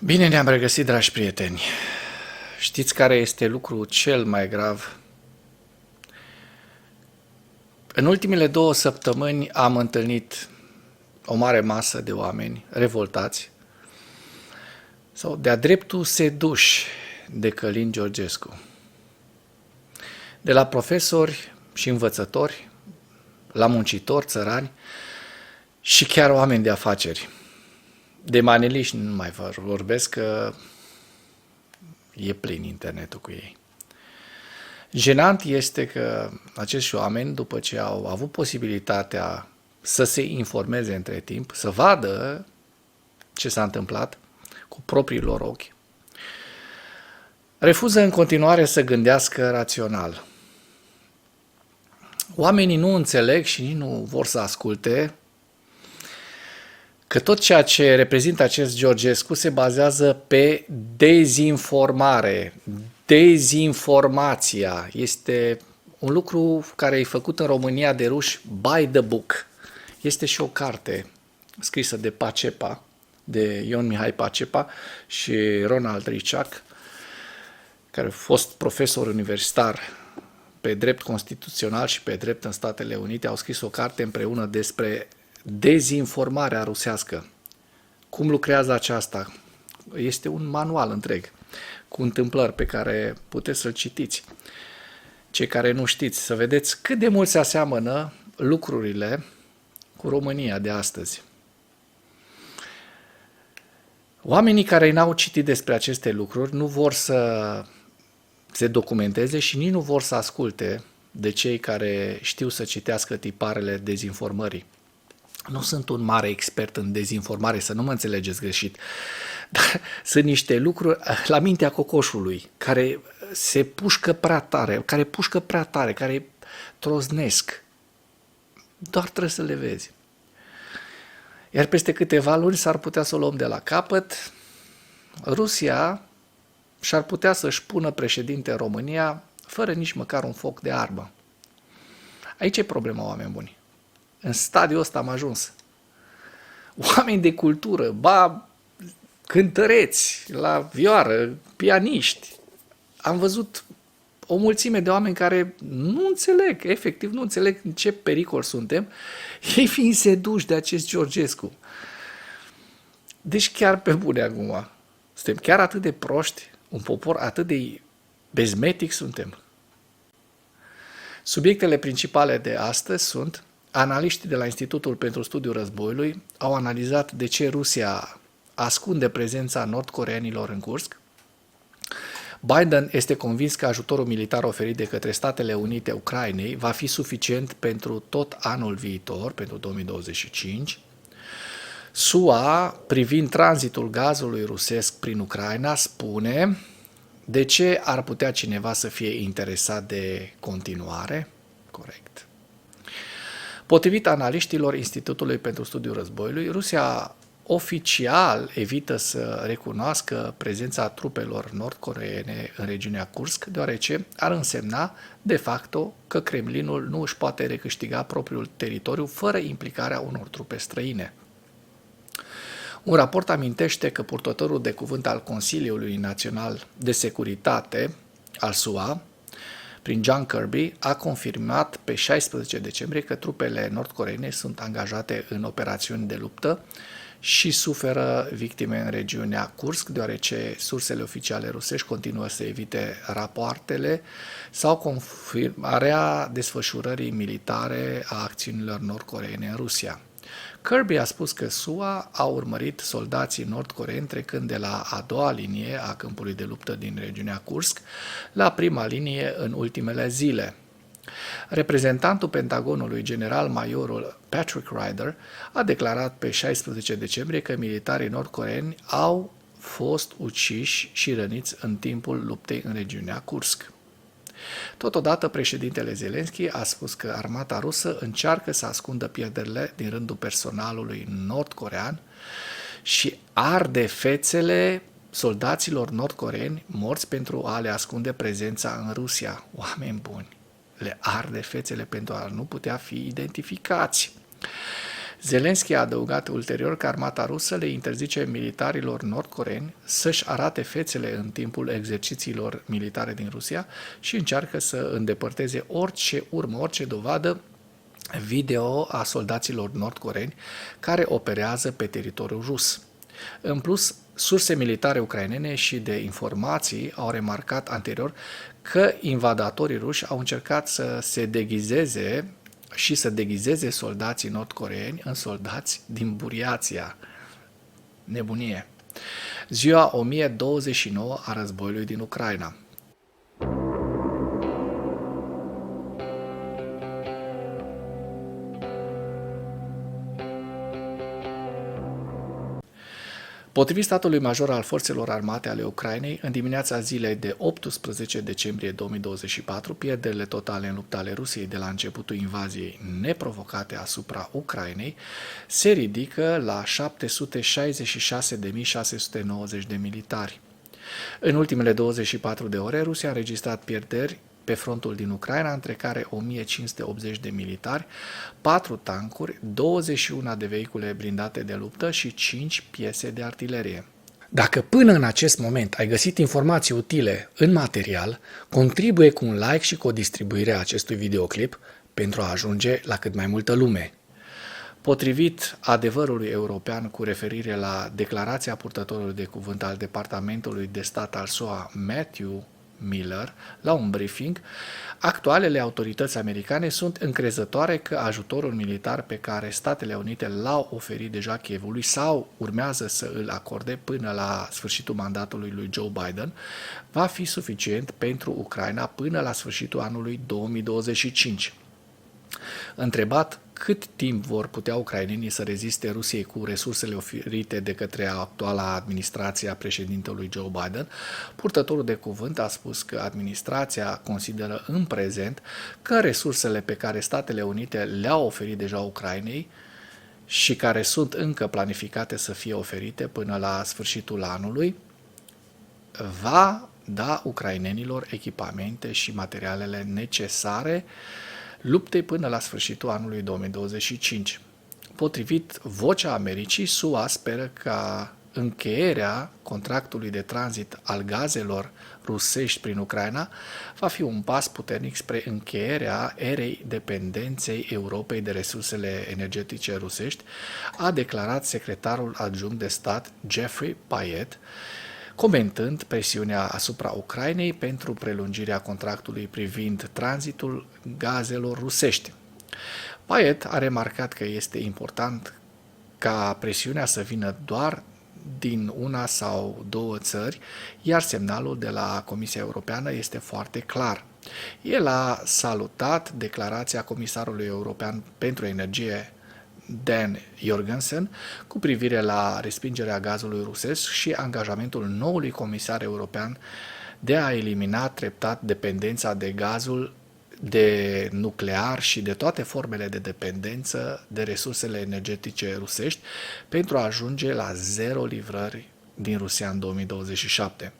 Bine ne-am regăsit, dragi prieteni. Știți care este lucrul cel mai grav? În ultimele 2 săptămâni am întâlnit o mare masă de oameni revoltați sau de-a dreptul seduși de Călin Georgescu. De la profesori și învățători, la muncitori, țărani și chiar oameni de afaceri. De maneliști nu mai vorbesc, că e plin internetul cu ei. Jenant este că acești oameni, după ce au avut posibilitatea să se informeze între timp, să vadă ce s-a întâmplat cu proprii lor ochi, refuză în continuare să gândească rațional. Oamenii nu înțeleg și nici nu vor să asculte că tot ceea ce reprezintă acest Georgescu se bazează pe dezinformare. Dezinformația este un lucru care e făcut în România de ruși by the book. Este și o carte scrisă de Pacepa, de Ion Mihai Pacepa și Ronald Riciac, care a fost profesor universitar pe drept constituțional și pe drept în Statele Unite. Au scris o carte împreună despre dezinformarea rusească. Cum lucrează aceasta? Este un manual întreg cu întâmplări pe care puteți să-l citiți. Cei care nu știți, să vedeți cât de mult se aseamănă lucrurile cu România de astăzi. Oamenii care n-au citit despre aceste lucruri nu vor să se documenteze și nici nu vor să asculte de cei care știu să citească tiparele dezinformării. Nu sunt un mare expert în dezinformare, să nu mă înțelegeți greșit, dar sunt niște lucruri la mintea cocoșului, care se pușcă prea tare, care troznesc. Doar trebuie să le vezi. Iar peste câteva luni s-ar putea să o luăm de la capăt. Rusia și-ar putea să-și pună președinte în România fără nici măcar un foc de armă. Aici e problema, oameni buni. În stadiul ăsta am ajuns. Oameni de cultură, cântăreți la vioară, pianiști. Am văzut o mulțime de oameni care nu înțeleg, efectiv nu înțeleg în ce pericol suntem, ei fiind seduși de acest Georgescu. Deci chiar pe bune acum, suntem chiar atât de proști, un popor atât de bezmetic suntem. Subiectele principale de astăzi sunt: analiștii de la Institutul pentru Studiul Războiului au analizat de ce Rusia ascunde prezența nord-coreenilor în Kursk. Biden este convins că ajutorul militar oferit de către Statele Unite Ucrainei va fi suficient pentru tot anul viitor, pentru 2025. SUA, privind tranzitul gazului rusesc prin Ucraina, spune: de ce ar putea cineva să fie interesat de continuare? Corect. Potrivit analiștilor Institutului pentru Studiul Războiului, Rusia oficial evită să recunoască prezența trupelor nord-coreene în regiunea Kursk, deoarece ar însemna, de facto, că Kremlinul nu își poate recâștiga propriul teritoriu fără implicarea unor trupe străine. Un raport amintește că purtătorul de cuvânt al Consiliului Național de Securitate al SUA, prin John Kirby, a confirmat pe 16 decembrie că trupele nord-coreene sunt angajate în operațiuni de luptă și suferă victime în regiunea Kursk, deoarece sursele oficiale rusești continuă să evite rapoartele sau confirmarea desfășurării militare a acțiunilor nord-coreene în Rusia. Kirby a spus că SUA a urmărit soldații nord-coreeni trecând de la a doua linie a câmpului de luptă din regiunea Kursk la prima linie în ultimele zile. Reprezentantul Pentagonului, general-majorul Patrick Ryder, a declarat pe 16 decembrie că militarii nord-coreeni au fost uciși și răniți în timpul luptei în regiunea Kursk. Totodată, președintele Zelensky a spus că armata rusă încearcă să ascundă pierderile din rândul personalului nord-corean și arde fețele soldaților nord-coreeni morți pentru a le ascunde prezența în Rusia. Oameni buni, le arde fețele pentru a nu putea fi identificați. Zelensky a adăugat ulterior că armata rusă le interzice militarilor nord-coreeni să-și arate fețele în timpul exercițiilor militare din Rusia și încearcă să îndepărteze orice urmă, orice dovadă video a soldaților nord-coreeni care operează pe teritoriul rus. În plus, surse militare ucrainene și de informații au remarcat anterior că invadatorii ruși au încercat să se deghizeze și să deghizeze soldații nord-coreeni în soldați din Buriația. Nebunie. Ziua 1029 a războiului din Ucraina. Potrivit statului major al forțelor armate ale Ucrainei, în dimineața zilei de 18 decembrie 2024, pierderile totale în lupta ale Rusiei de la începutul invaziei neprovocate asupra Ucrainei se ridică la 766.690 de militari. În ultimele 24 de ore, Rusia a înregistrat pierderi pe frontul din Ucraina, între care 1580 de militari, 4 tancuri, 21 de vehicule blindate de luptă și 5 piese de artilerie. Dacă până în acest moment ai găsit informații utile în material, contribuie cu un like și cu o distribuire a acestui videoclip pentru a ajunge la cât mai multă lume. Potrivit adevărului european cu referire la declarația purtătorului de cuvânt al Departamentului de Stat al SUA, Matthew Miller, la un briefing, actualele autorități americane sunt încrezătoare că ajutorul militar pe care Statele Unite l-au oferit deja Kievului sau urmează să îl acorde până la sfârșitul mandatului lui Joe Biden va fi suficient pentru Ucraina până la sfârșitul anului 2025. Întrebat cât timp vor putea ucrainenii să reziste Rusiei cu resursele oferite de către actuala administrație a președintelui Joe Biden, purtătorul de cuvânt a spus că administrația consideră în prezent că resursele pe care Statele Unite le-au oferit deja Ucrainei și care sunt încă planificate să fie oferite până la sfârșitul anului, va da ucrainenilor echipamente și materialele necesare luptei până la sfârșitul anului 2025. Potrivit Vocea Americii, SUA speră ca încheierea contractului de tranzit al gazelor rusești prin Ucraina va fi un pas puternic spre încheierea erei dependenței Europei de resursele energetice rusești, a declarat secretarul adjunct de stat Jeffrey Payette, comentând presiunea asupra Ucrainei pentru prelungirea contractului privind tranzitul gazelor rusești. Payette a remarcat că este important ca presiunea să vină doar din una sau două țări, iar semnalul de la Comisia Europeană este foarte clar. El a salutat declarația Comisarului European pentru Energie Dan Jorgensen cu privire la respingerea gazului rusesc și angajamentul noului comisar european de a elimina treptat dependența de gazul de nuclear și de toate formele de dependență de resursele energetice rusești pentru a ajunge la zero livrări din Rusia în 2027.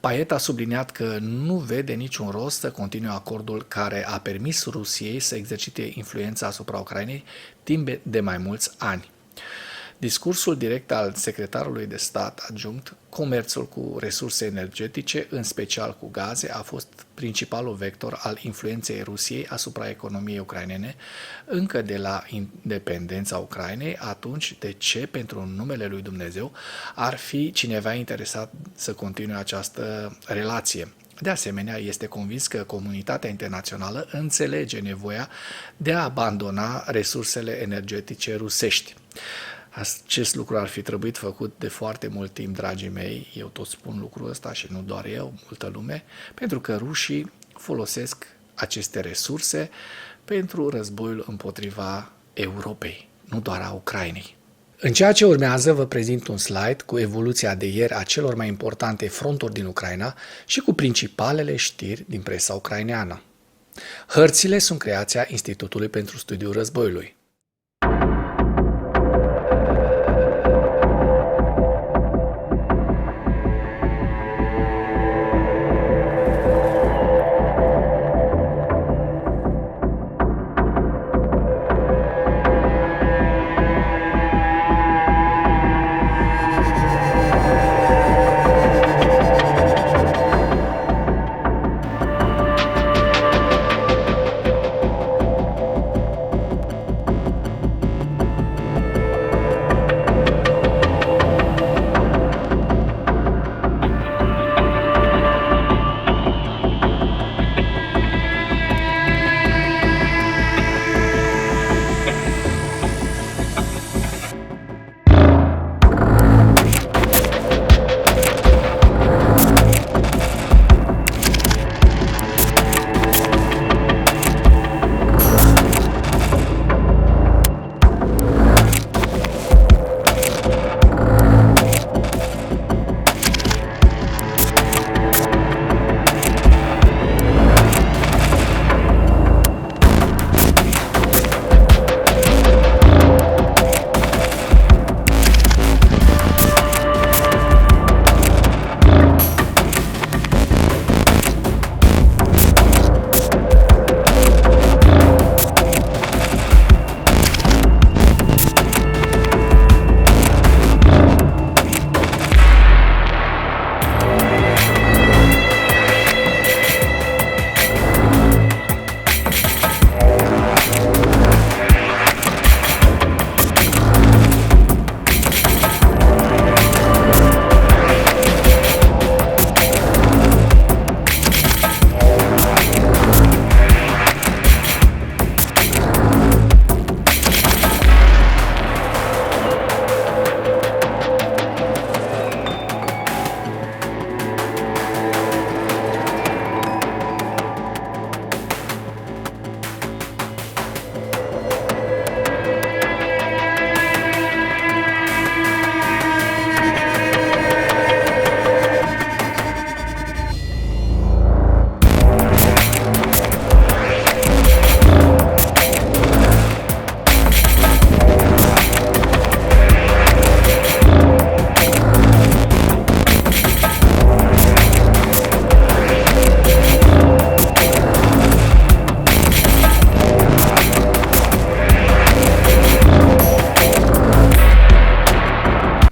Payette a subliniat că nu vede niciun rost să continue acordul care a permis Rusiei să exercite influența asupra Ucrainei timp de mai mulți ani. Discursul direct al secretarului de stat adjunct, comerțul cu resurse energetice, în special cu gaze, a fost principalul vector al influenței Rusiei asupra economiei ucrainene, încă de la independența Ucrainei. Atunci, de ce, pentru numele lui Dumnezeu, ar fi cineva interesat să continue această relație? De asemenea, este convins că comunitatea internațională înțelege nevoia de a abandona resursele energetice rusești. Acest lucru ar fi trebuit făcut de foarte mult timp, dragii mei, eu tot spun lucrul ăsta și nu doar eu, multă lume, pentru că rușii folosesc aceste resurse pentru războiul împotriva Europei, nu doar a Ucrainei. În ceea ce urmează vă prezint un slide cu evoluția de ieri a celor mai importante fronturi din Ucraina și cu principalele știri din presa ucraineană. Hărțile sunt creația Institutului pentru Studiul Războiului.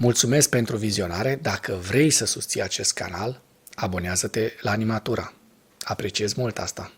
Mulțumesc pentru vizionare. Dacă vrei să susții acest canal, abonează-te la Animatura. Apreciez mult asta.